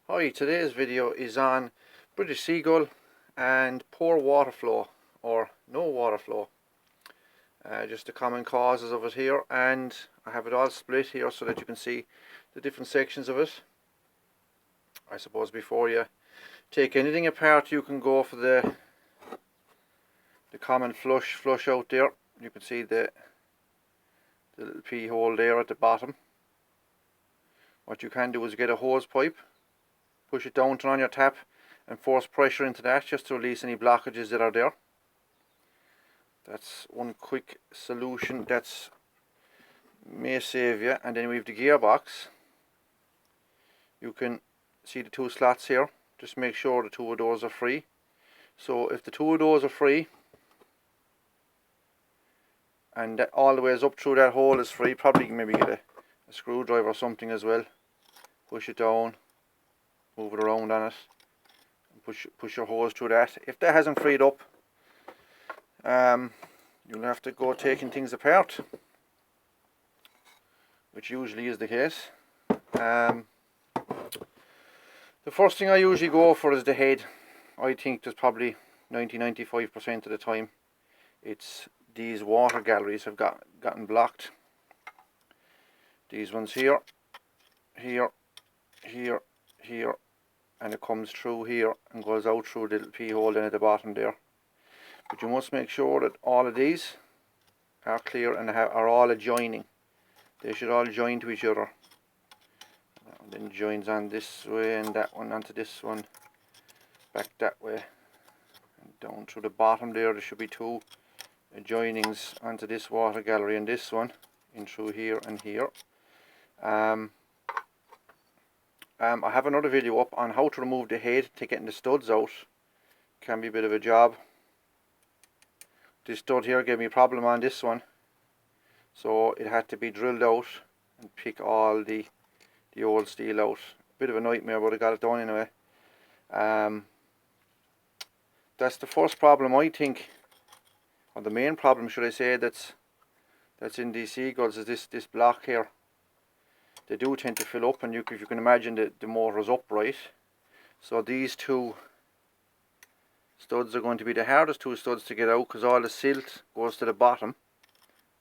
Hi, today's video is on British seagull and poor water flow or no water flow. Just the common causes of it here, and I have it all split here so that you can see the different sections of it. I suppose before you take anything apart, you can go for the common flush out there. You can see the little pea hole there at the bottom. What you can do is get a hose pipe, push it down, turn on your tap and force pressure into that just to release any blockages that are there. That's one quick solution that's may save you. And then we have the gearbox. You can see the two slots here. Just make sure the two of those are free. So if the two of those are free and that all the ways up through that hole is free, probably maybe get a screwdriver or something as well. Push it down, move it around on it, and push your hose through that. If that hasn't freed up, you'll have to go taking things apart, which usually is the case. The first thing I usually go for is the head. I think there's probably 90-95% of the time it's these water galleries have gotten blocked. These ones here, here, here, here, and it comes through here and goes out through the little pea hole then at the bottom there. But you must make sure that all of these are clear and are all adjoining. They should all join to each other. That one then joins on this way, and that one onto this one, back that way, and down through the bottom there. There should be two adjoinings onto this water gallery and this one, in through here and here. I have another video up on how to remove the head to getting the studs out. Can be a bit of a job. This stud here gave me a problem on this one, so it had to be drilled out and pick all the old steel out. Bit of a nightmare, but I got it done anyway. That's the first problem, I think, or the main problem should I say, that's in these seagulls, is this block here. They do tend to fill up, and if you can imagine the motor is upright, so these two studs are going to be the hardest two studs to get out, because all the silt goes to the bottom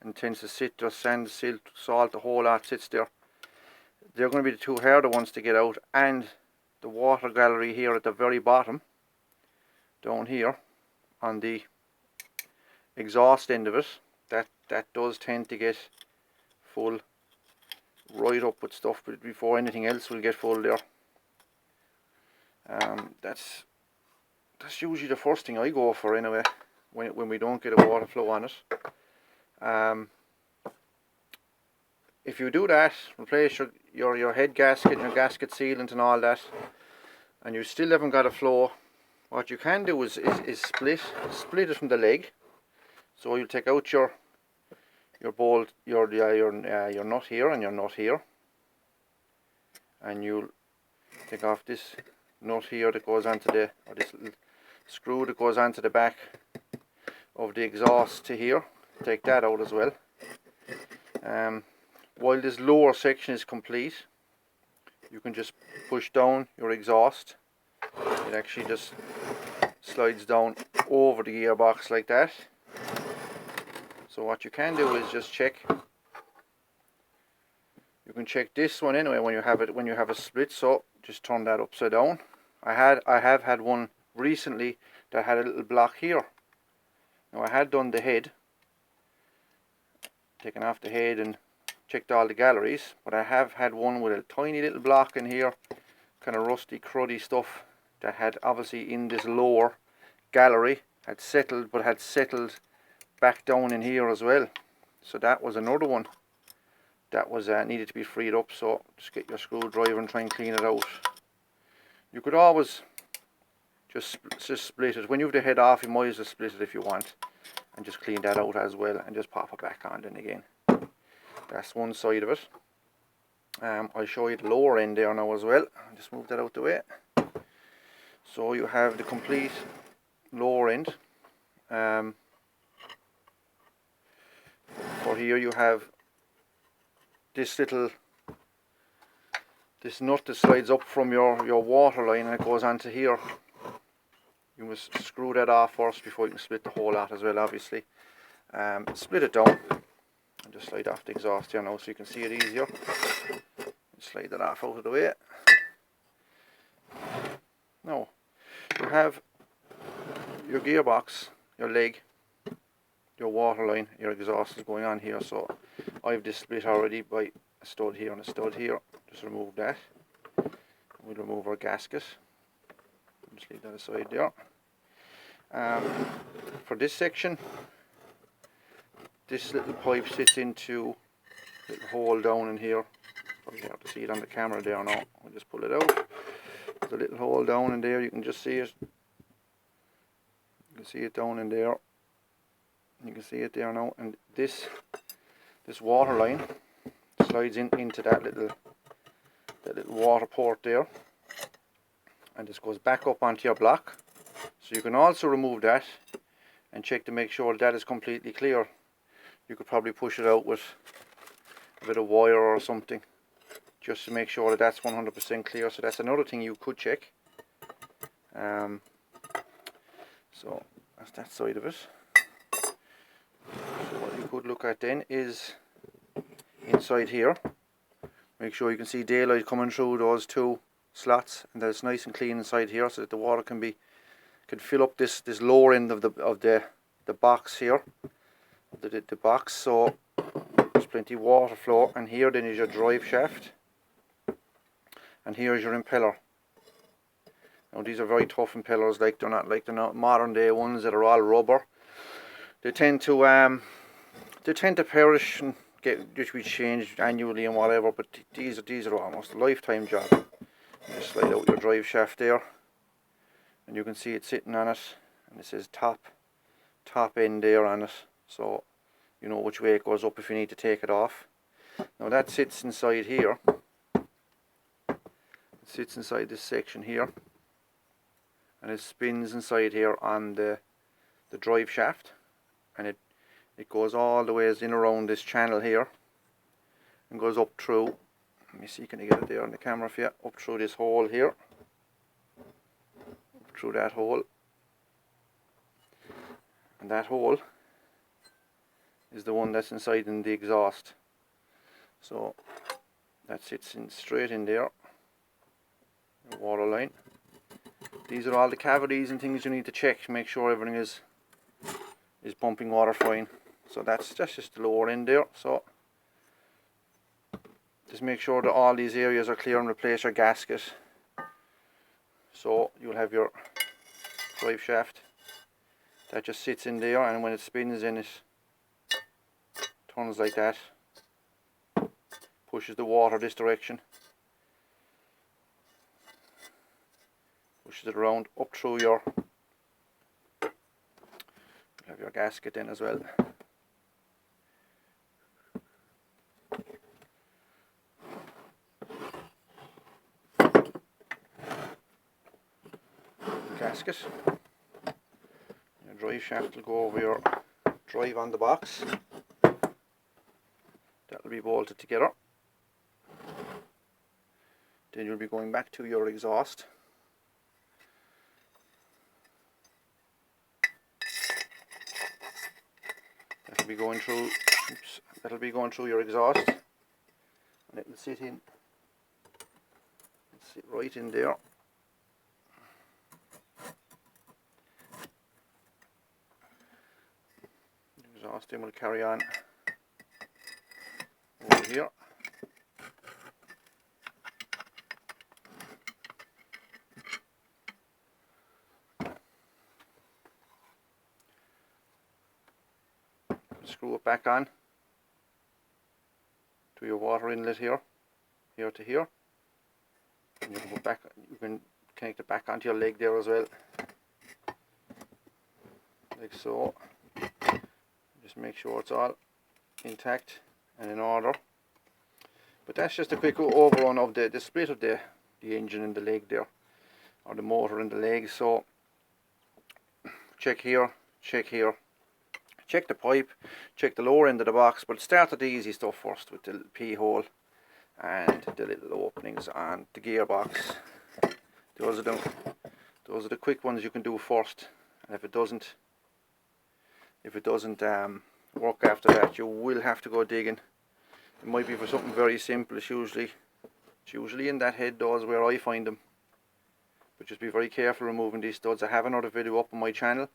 and tends to sit there. Sand, silt, salt, the whole lot sits there. They're going to be the two harder ones to get out, and the water gallery here at the very bottom, down here on the exhaust end of it, that does tend to get full right up with stuff before anything else will get full there. That's usually the first thing I go for anyway, when we don't get a water flow on it. If you do that, replace your head gasket and your gasket sealant and all that, and you still haven't got a flow, what you can do is split it from the leg. So you'll take out your bolt, your nut here and your nut here, and you'll take off this nut here that goes onto or this little screw that goes onto the back of the exhaust to here. Take that out as well. While this lower section is complete, you can just push down your exhaust. It actually just slides down over the gearbox like that. So what you can do is just check. You can check this one anyway when you have a split. So just turn that upside down. I have had one recently that had a little block here. Now I had done the head, taken off the head and checked all the galleries, but I have had one with a tiny little block in here, kind of rusty cruddy stuff, that had obviously in this lower gallery had settled, but had settled back down in here as well. So that was another one that was needed to be freed up. So just get your screwdriver and try and clean it out. You could always just split it. When you have the head off, you might as well split it if you want, and just clean that out as well, and just pop it back on then again. That's one side of it. I'll show you the lower end there now as well. I'll just move that out the way. So you have the complete lower end. For here you have this little this nut that slides up from your water line and it goes onto here. You must screw that off first before you can split the whole out as well, obviously. Split it down and just slide off the exhaust here now so you can see it easier. Slide that off out of the way. Now you have your gearbox, your leg, your water line, your exhaust is going on here. So I've this split already by a stud here and a stud here. Just remove that. We'll remove our gasket. Just leave that aside there. For this section, this little pipe sits into a little hole down in here. Probably have to see it on the camera there now. We'll just pull it out. There's a little hole down in there. You can just see it. You can see it down in there. You can see it there now. And this water line slides into that little water port there. And this goes back up onto your block. So you can also remove that and check to make sure that is completely clear. You could probably push it out with a bit of wire or something, just to make sure that that's 100% clear. So that's another thing you could check. So that's that side of it. So what you could look at then is inside here. Make sure you can see daylight coming through those two slots, and that it's nice and clean inside here, so that the water can fill up this lower end of the box here, the box. So there's plenty of water flow, and here then is your drive shaft, and here is your impeller. Now these are very tough impellers, they're not modern day ones that are all rubber. They tend to perish and just be changed annually and whatever, but these are almost a lifetime job. Just slide out your drive shaft there, and you can see it sitting on it, and it says top end there on it, so you know which way it goes up if you need to take it off. Now that sits inside here. It sits inside this section here, and it spins inside here on the drive shaft, and it goes all the ways in around this channel here and goes up through. Let me see, can I get it there on the camera for you? Up through this hole here, up through that hole, and that hole is the one that's inside in the exhaust. So that sits in straight in there, the water line. These are all the cavities and things you need to check to make sure everything is pumping water fine. So that's just the lower end there. So just make sure that all these areas are clear and replace your gasket. So you'll have your drive shaft that just sits in there, and when it spins in, it turns like that, pushes the water this direction, pushes it around up through your, you have your gasket in as well. Gasket. Your drive shaft will go over your drive on the box. That will be bolted together. Then you'll be going back to your exhaust. That'll be going through. Oops, that'll be going through your exhaust, and it will sit right in there. Exhaust then will carry on over here. Screw it back on to your water inlet here to here, and you can put back. You can connect it back onto your leg there as well, like so. Just make sure it's all intact and in order. But that's just a quick overrun of the split of the engine and the leg there, or the motor and the leg. So check here, check here, check the pipe, check the lower end of the box, but start at the easy stuff first with the P hole. and the little openings on the gearbox. Those are the quick ones you can do first, and if it doesn't work after that, you will have to go digging. It might be for something very simple. It's usually in that head doors where I find them. But just be very careful removing these studs. I have another video up on my channel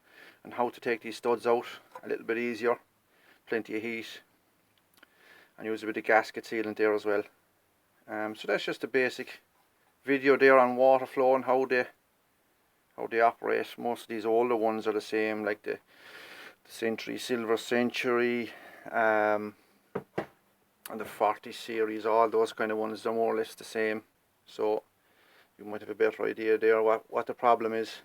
on how to take these studs out a little bit easier. Plenty of heat, and use a bit of gasket sealant there as well. So that's just a basic video there on water flow and how they operate. Most of these older ones are the same, like the Century, Silver Century, and the 40 series. All those kind of ones are more or less the same. So you might have a better idea there what the problem is.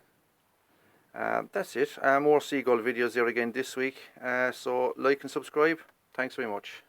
That's it. More seagull videos there again this week. So like and subscribe. Thanks very much.